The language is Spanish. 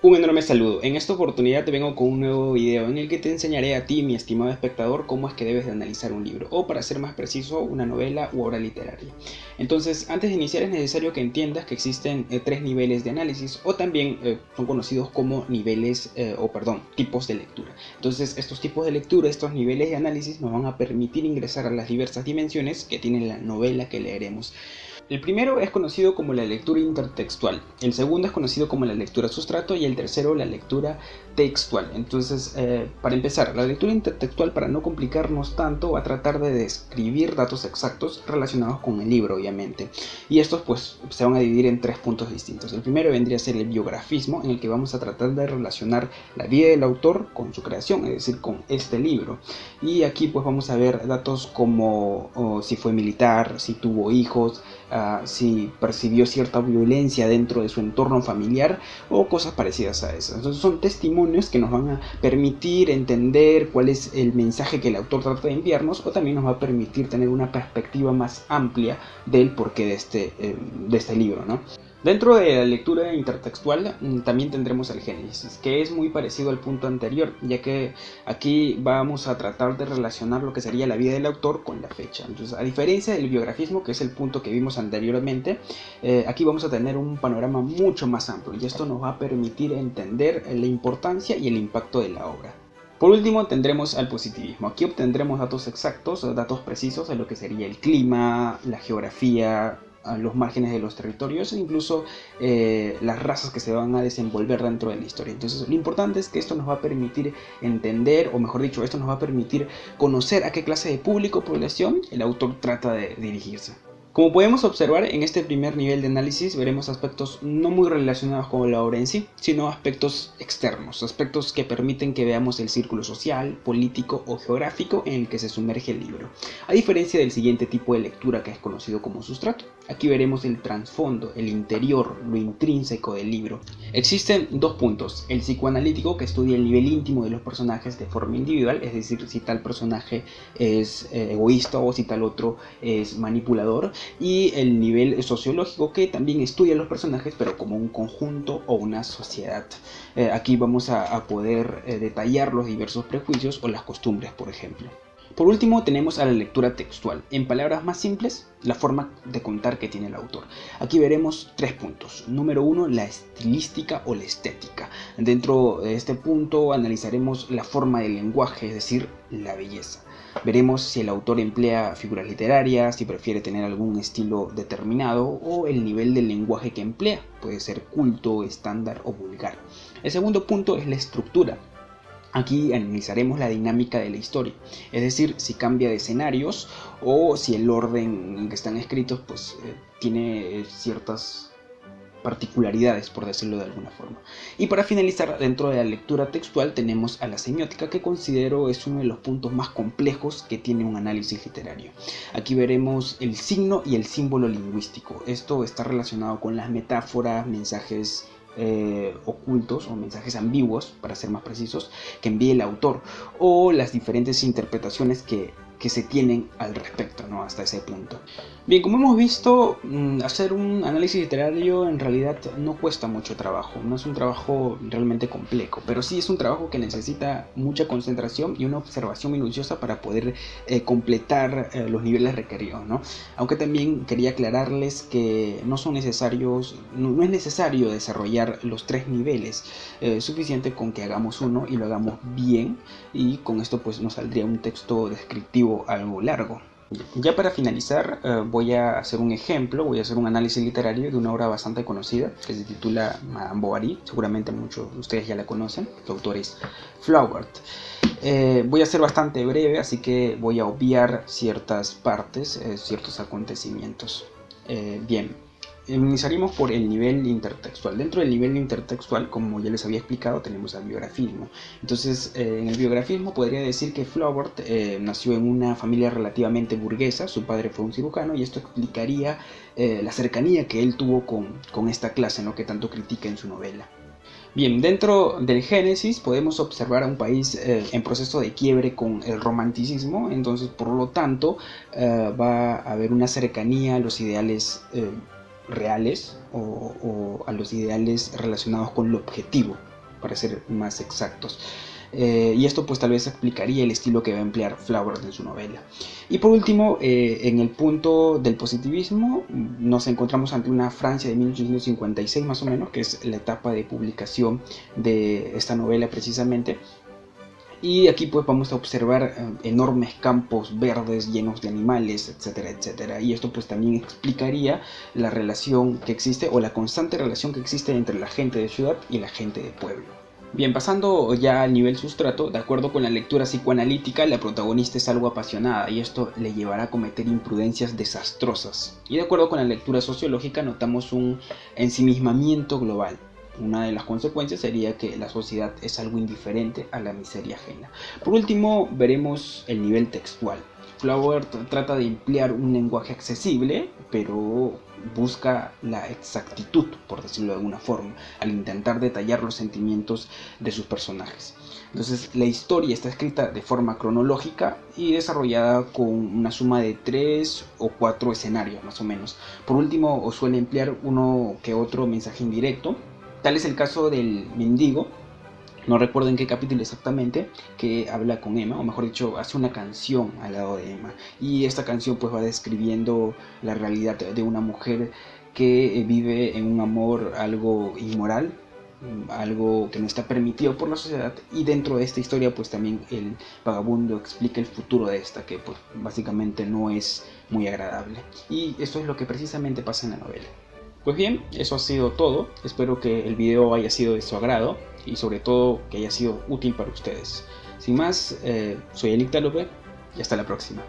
Un enorme saludo. En esta oportunidad te vengo con un nuevo video en el que te enseñaré a ti, mi estimado espectador, cómo es que debes de analizar un libro, o para ser más preciso, una novela u obra literaria. Entonces, antes de iniciar es necesario que entiendas que existen tres niveles de análisis, o también son conocidos como tipos de lectura. Entonces, estos tipos de lectura, estos niveles de análisis nos van a permitir ingresar a las diversas dimensiones que tiene la novela que leeremos. El primero es conocido como la lectura intertextual, el segundo es conocido como la lectura sustrato y el tercero la lectura textual. Entonces, para empezar, la lectura intertextual, para no complicarnos tanto, va a tratar de describir datos exactos relacionados con el libro, obviamente. Y estos pues se van a dividir en tres puntos distintos. El primero vendría a ser el biografismo, en el que vamos a tratar de relacionar la vida del autor con su creación, es decir, con este libro. Y aquí pues vamos a ver datos como si fue militar, si tuvo hijos, si percibió cierta violencia dentro de su entorno familiar o cosas parecidas a eso. Entonces son testimonios que nos van a permitir entender cuál es el mensaje que el autor trata de enviarnos, o también nos va a permitir tener una perspectiva más amplia del porqué de este libro, ¿no? Dentro de la lectura intertextual también tendremos el génesis, que es muy parecido al punto anterior, ya que aquí vamos a tratar de relacionar lo que sería la vida del autor con la fecha. Entonces, a diferencia del biografismo, que es el punto que vimos anteriormente, aquí vamos a tener un panorama mucho más amplio, y esto nos va a permitir entender la importancia y el impacto de la obra. Por último tendremos al positivismo. Aquí obtendremos datos exactos, datos precisos de lo que sería el clima, la geografía, a los márgenes de los territorios e incluso las razas que se van a desenvolver dentro de la historia. Entonces, lo importante es que esto nos va a permitir entender, o mejor dicho, esto nos va a permitir conocer a qué clase de público o población el autor trata de dirigirse. Como podemos observar, en este primer nivel de análisis veremos aspectos no muy relacionados con la obra en sí, sino aspectos externos, aspectos que permiten que veamos el círculo social, político o geográfico en el que se sumerge el libro, a diferencia del siguiente tipo de lectura que es conocido como sustrato. Aquí veremos el trasfondo, el interior, lo intrínseco del libro. Existen dos puntos: el psicoanalítico, que estudia el nivel íntimo de los personajes de forma individual, es decir, si tal personaje es egoísta o si tal otro es manipulador, y el nivel sociológico, que también estudia los personajes pero como un conjunto o una sociedad. Aquí vamos a poder detallar los diversos prejuicios o las costumbres, por ejemplo. Por último tenemos a la lectura textual, en palabras más simples, la forma de contar que tiene el autor. Aquí veremos tres puntos. Número uno, la estilística o la estética. Dentro de este punto analizaremos la forma del lenguaje, es decir, la belleza. Veremos si el autor emplea figuras literarias, si prefiere tener algún estilo determinado, o el nivel del lenguaje que emplea, puede ser culto, estándar o vulgar. El segundo punto es la estructura. Aquí analizaremos la dinámica de la historia, es decir, si cambia de escenarios o si el orden en que están escritos pues tiene ciertas particularidades, por decirlo de alguna forma. Y para finalizar, dentro de la lectura textual tenemos a la semiótica, que considero es uno de los puntos más complejos que tiene un análisis literario. Aquí veremos el signo y el símbolo lingüístico. Esto está relacionado con las metáforas, mensajes ocultos o mensajes ambiguos, para ser más precisos, que envíe el autor, o las diferentes interpretaciones que se tienen al respecto, ¿no? Hasta ese punto. Bien, como hemos visto, hacer un análisis literario en realidad no cuesta mucho trabajo, no es un trabajo realmente complejo, pero sí es un trabajo que necesita mucha concentración y una observación minuciosa para poder completar los niveles requeridos, ¿no? Aunque también quería aclararles que no es necesario desarrollar los tres niveles, es suficiente con que hagamos uno y lo hagamos bien, y con esto pues nos saldría un texto descriptivo algo largo. Ya para finalizar, voy a hacer un ejemplo, voy a hacer un análisis literario de una obra bastante conocida que se titula Madame Bovary. Seguramente muchos de ustedes ya la conocen, su autor es Flaubert. Voy a ser bastante breve, así que voy a obviar ciertas partes, ciertos acontecimientos. Bien. Iniciaremos por el nivel intertextual. Dentro del nivel intertextual, como ya les había explicado, tenemos al biografismo. Entonces, en el biografismo podría decir que Flaubert nació en una familia relativamente burguesa. Su padre fue un cirujano, y esto explicaría la cercanía que él tuvo con esta clase, ¿no?, que tanto critica en su novela. Bien, dentro del Génesis podemos observar a un país en proceso de quiebre con el romanticismo. Entonces, por lo tanto, va a haber una cercanía a los ideales reales o a los ideales relacionados con lo objetivo. para ser más exactos. Y esto pues tal vez explicaría el estilo que va a emplear Flaubert en su novela. Y por último, en el punto del positivismo, nos encontramos ante una Francia de 1856 más o menos, que es la etapa de publicación de esta novela precisamente. Y aquí pues vamos a observar enormes campos verdes llenos de animales, etcétera, etcétera. Y esto pues también explicaría la relación que existe, o la constante relación que existe entre la gente de ciudad y la gente de pueblo. Bien, pasando ya al nivel sustrato, de acuerdo con la lectura psicoanalítica, la protagonista es algo apasionada y esto le llevará a cometer imprudencias desastrosas. Y de acuerdo con la lectura sociológica, notamos un ensimismamiento global. Una de las consecuencias sería que la sociedad es algo indiferente a la miseria ajena. Por último, veremos el nivel textual. Flaubert trata de emplear un lenguaje accesible, pero busca la exactitud, por decirlo de alguna forma, al intentar detallar los sentimientos de sus personajes. Entonces, la historia está escrita de forma cronológica y desarrollada con una suma de 3 o 4 escenarios, más o menos. Por último, suele emplear uno que otro mensaje indirecto. Tal es el caso del mendigo, no recuerdo en qué capítulo exactamente, que habla con Emma, o mejor dicho, hace una canción al lado de Emma. Y esta canción pues va describiendo la realidad de una mujer que vive en un amor algo inmoral, algo que no está permitido por la sociedad, y dentro de esta historia pues también el vagabundo explica el futuro de esta, que pues básicamente no es muy agradable. Y eso es lo que precisamente pasa en la novela. Pues bien, eso ha sido todo. Espero que el video haya sido de su agrado y sobre todo que haya sido útil para ustedes. Sin más, soy Elik Talope y hasta la próxima.